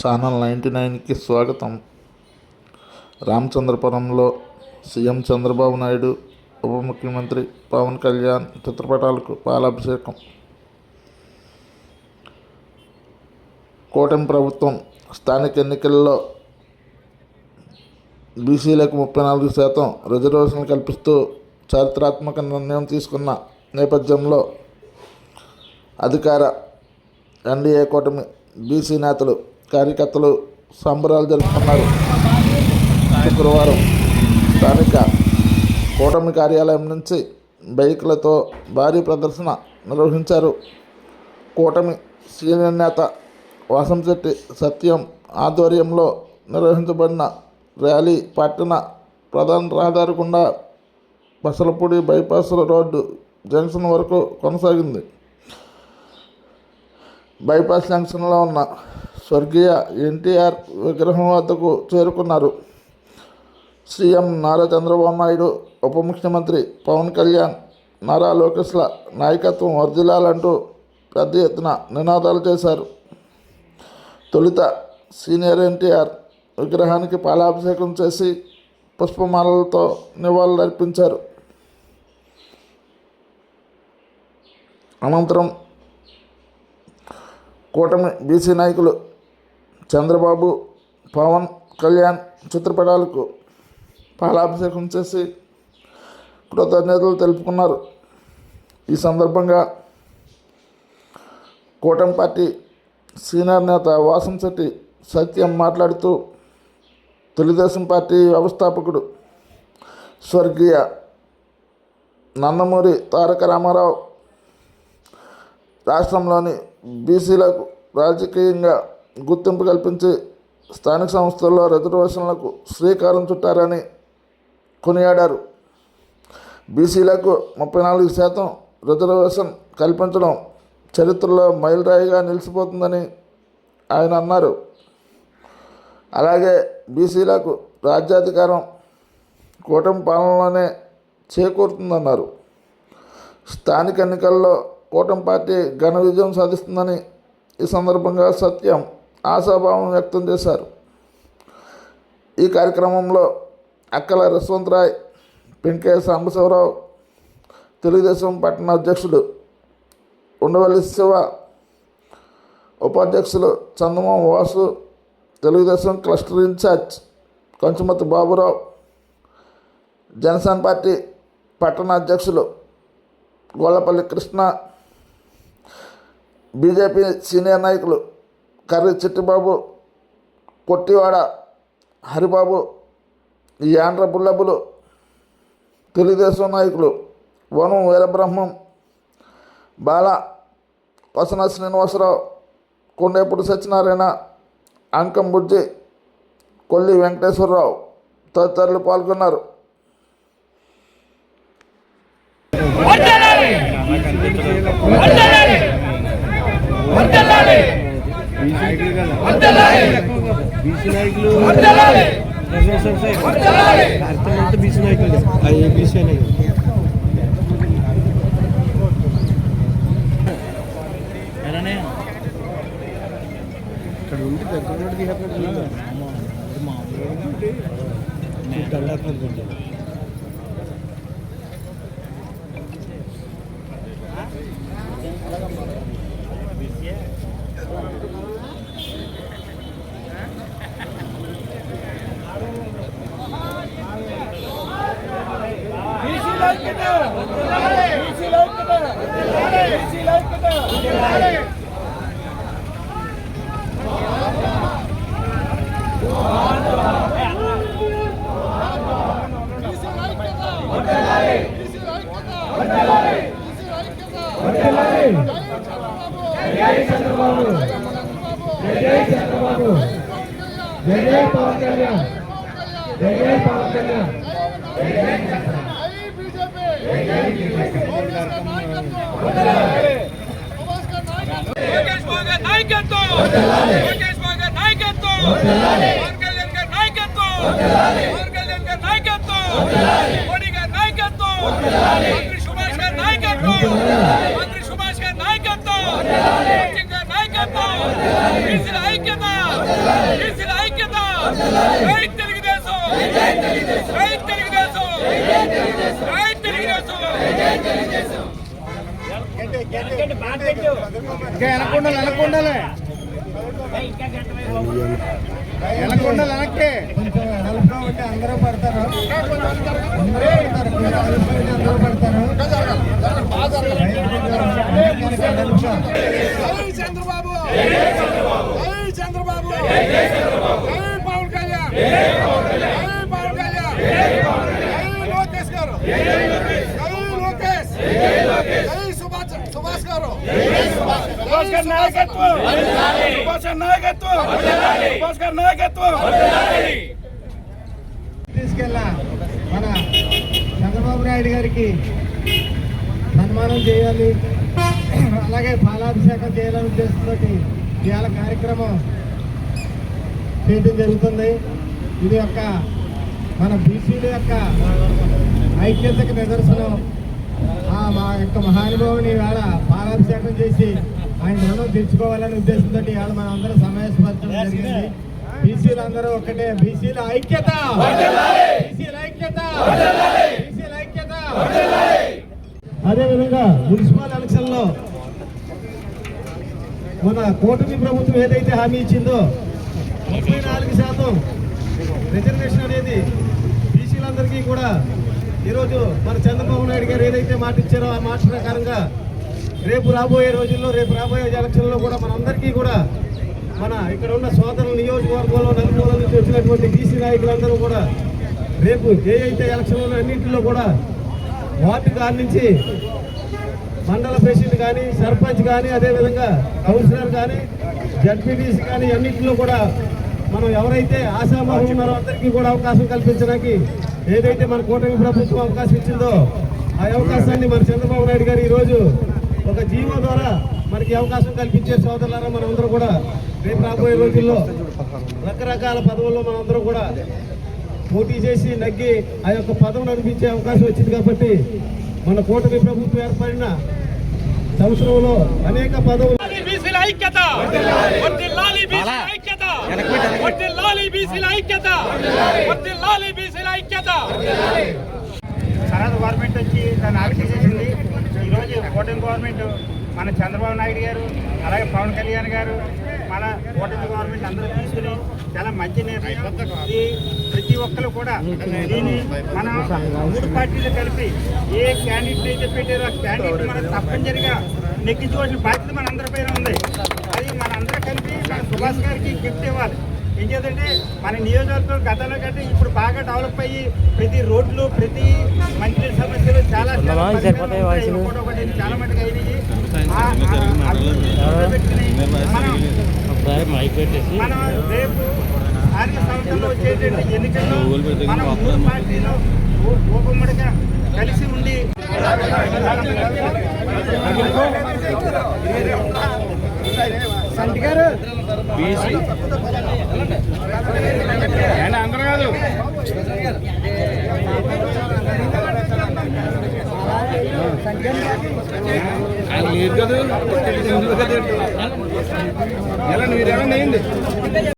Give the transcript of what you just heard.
Channel 99కి స్వాగతం. రామచంద్రపురంలో CM Chandrababu Naidu, ఉప ముఖ్యమంత్రి పవన్ కళ్యాణ్ చిత్రపటాలకు పాలాభిషేకం. కూటమి ప్రభుత్వం స్థానిక ఎన్నికల్లో బీసీలకు 34% రిజర్వేషన్లు కల్పిస్తూ చారిత్రాత్మక నిర్ణయం తీసుకున్న నేపథ్యంలో అధికార ఎన్డీఏ కూటమి బీసీ నేతలు, కార్యకర్తలు సంబరాలు జరుపుకున్నారు. శుక్రవారం స్థానిక కూటమి కార్యాలయం నుంచి బైకులతో భారీ ప్రదర్శన నిర్వహించారు. కూటమి సీనియర్ నేత వాసంశెట్టి సత్యం ఆధ్వర్యంలో నిర్వహించబడిన ర్యాలీ పట్టణ ప్రధాన రహదారి గుండా బసలపూడి బైపాస్ రోడ్డు జంక్షన్ వరకు కొనసాగింది. బైపాస్ జంక్షన్లో ఉన్న స్వర్గీయ ఎన్టీఆర్ విగ్రహం వద్దకు చేరుకున్నారు. సీఎం నారా చంద్రబాబు నాయుడు, ఉప ముఖ్యమంత్రి పవన్ కళ్యాణ్, నారా లోకేష్ల నాయకత్వం వర్ధిల్లాలంటూ పెద్ద ఎత్తున నినాదాలు చేశారు. తొలుత సీనియర్ ఎన్టీఆర్ విగ్రహానికి పాలాభిషేకం చేసి పుష్పమాలలతో నివాళులర్పించారు. అనంతరం కూటమి బీసీ నాయకులు చంద్రబాబు, పవన్ కళ్యాణ్ చిత్రపటాలకు పాలాభిషేకం చేసి కృతజ్ఞతలు తెలుపుకున్నారు. ఈ సందర్భంగా కూటమి పార్టీ సీనియర్ నేత వాసంశెట్టి సత్యం మాట్లాడుతూ, తెలుగుదేశం పార్టీ వ్యవస్థాపకుడు స్వర్గీయ నందమూరి తారక రామారావు రాష్ట్రంలోని బీసీలకు రాజకీయంగా గుర్తింపు కల్పించి స్థానిక సంస్థల్లో రిజర్వేషన్లకు శ్రీకారం చుట్టారని కొనియాడారు. బీసీలకు 34% రిజర్వేషన్ కల్పించడం చరిత్రలో మైలురాయిగా నిలిచిపోతుందని ఆయన అన్నారు. అలాగే బీసీలకు రాజ్యాధికారం కూటమి పాలనలోనే చేకూరుతుందన్నారు. స్థానిక ఎన్నికల్లో కూటమి పార్టీ ఘన విజయం సాధిస్తుందని ఈ సందర్భంగా సత్యం ఆశాభావం వ్యక్తం చేశారు. ఈ కార్యక్రమంలో అక్కల యశ్వంతరాయ్, పెంకే సాంబశివరావు, తెలుగుదేశం పట్టణ అధ్యక్షుడు ఉండవల్లి శివ, ఉపాధ్యక్షులు Chandamama Vasu, Telugudesam cluster incharge Konchamathi Baburao, Janasena party పట్టణ అధ్యక్షులు గొల్లపల్లి కృష్ణ, బీజేపీ సీనియర్ నాయకులు కర్రి చిట్టిబాబు, కొట్టివాడ హరిబాబు, యాండ్ర బుల్లబులు, తెలుగుదేశం నాయకులు వనం వీరబ్రహ్మం, బాల వసన శ్రీనివాసరావు, కొండేపూడి సత్యనారాయణ, అంకం బుజ్జి, కొల్లి వెంకటేశ్వరరావు తదితరులు పాల్గొన్నారు. మంత్రి సుభాష్ గారి నాయకత్వం, బీసీల ఐక్యత, జై తెలుగుదేశం జై తెలుగుదేశం జై తెలుగుదేశం అందరూ పడతారు చంద్రబాబు చంద్రబాబు పవన్ కళ్యాణ్ పవన్ కళ్యాణ్ లోకేష్ గారు లోకేష్ సుభాష్ గారు తీసుకెళ్ళా మన చంద్రబాబు నాయుడు గారికి సన్మానం చేయాలి, అలాగే పాలాభిషేకం చేయాలనే ఉద్దేశంతో ఇవాళ కార్యక్రమం చేయడం జరుగుతుంది. ఇది యొక్క మన బీసీల యొక్క ఐక్యతకు నిదర్శనం. మా యొక్క మహానుభావుని వేళ పాలాభిషేకం చేసి ఆయన రుణం తీర్చుకోవాలనే ఉద్దేశంతో ఇవాళ మనం అందరూ సమావేశపరచడం జరిగింది. బీసీలు అందరూ ఒకటే, బీసీల ఐక్యత, బీసీల ఐక్యత, బీసీల ఐక్యత. అదేవిధంగా మున్సిపల్ ఎలక్షన్ లో మన కూటమి ప్రభుత్వం ఏదైతే హామీ ఇచ్చిందో 34% రిజర్వేషన్ అనేది బీసీలందరికీ కూడా ఈరోజు మన చంద్రబాబు నాయుడు గారు ఏదైతే మాట ఇచ్చారో ఆ మాట ప్రకారంగా రేపు రాబోయే రోజుల్లో, రేపు రాబోయే ఎలక్షన్లో కూడా మనందరికీ కూడా మన ఇక్కడ ఉన్న సోదరుల నియోజకవర్గంలో నలుమూలల నుంచి వచ్చినటువంటి బీసీ నాయకులందరూ కూడా రేపు ఏ అయితే ఎలక్షన్లో అన్నింటిలో కూడా వార్డు కాడి నుంచి మండల ప్రెసిడెంట్ కానీ, సర్పంచ్ కానీ, అదేవిధంగా కౌన్సిలర్ కానీ, జడ్పీటీసీ కానీ అన్నింటిలో కూడా మనం ఎవరైతే ఆశామాహులు ఉన్నారో అందరికీ కూడా అవకాశం కల్పించడానికి ఏదైతే మన కూటమి ప్రభుత్వం అవకాశం ఇచ్చిందో ఆ అవకాశాన్ని మన చంద్రబాబు నాయుడు గారు ఈరోజు ఒక జీవో ద్వారా మనకి అవకాశం కల్పించే సోదరులారా మనందరూ కూడా రేపు రాబోయే రోజుల్లో రకరకాల పదవుల్లో మనందరూ కూడా పోటీ చేసి నగ్గి ఆ యొక్క పదవును అనిపించే అవకాశం వచ్చింది. కాబట్టి మన కూటమి ప్రభుత్వం ఏర్పడిన సంవత్సరంలో అనేక పదవులు సరదా గవర్నమెంట్ వచ్చి దాన్ని ఆలోచన చేసింది. ఈరోజు కూటమి గవర్నమెంట్ మన చంద్రబాబు నాయుడు గారు, అలాగే పవన్ కళ్యాణ్ గారు, మన కూటమి గవర్నమెంట్ అందరూ తీసుకుని చాలా మంచి నిర్ణయం. ఇది ప్రతి ఒక్కరు కూడా దీన్ని మన 3 పార్టీలు కలిపి ఏ క్యాండిడేట్ అయితే పెట్టారో ఆ క్యాండిడేట్ మనం తప్పనిసరిగా నెగ్గించుకోవాల్సిన బాధ్యత మన అందరి పైన ఉంది. అది మన అందరూ కలిపి మన సుభాష్ గారికి గిఫ్ట్ ఇవ్వాలి. ఏం చేద్దంటే మన నియోజకవర్గం గతంలో కంటే ఇప్పుడు బాగా డెవలప్ అయ్యి ప్రతి రోడ్లు, ప్రతి మంచి సమస్యలు చాలా చాలా మటుకు అయినాయి. మనం రేపు 6 సంవత్సరంలో వచ్చేటువంటి ఎన్నికల్లో మనం 3 పార్టీలు ఊపమ్మడిగా కలిసి ఉండి సంటి గారు అందరూ కాదు మీరు కదా ఎలా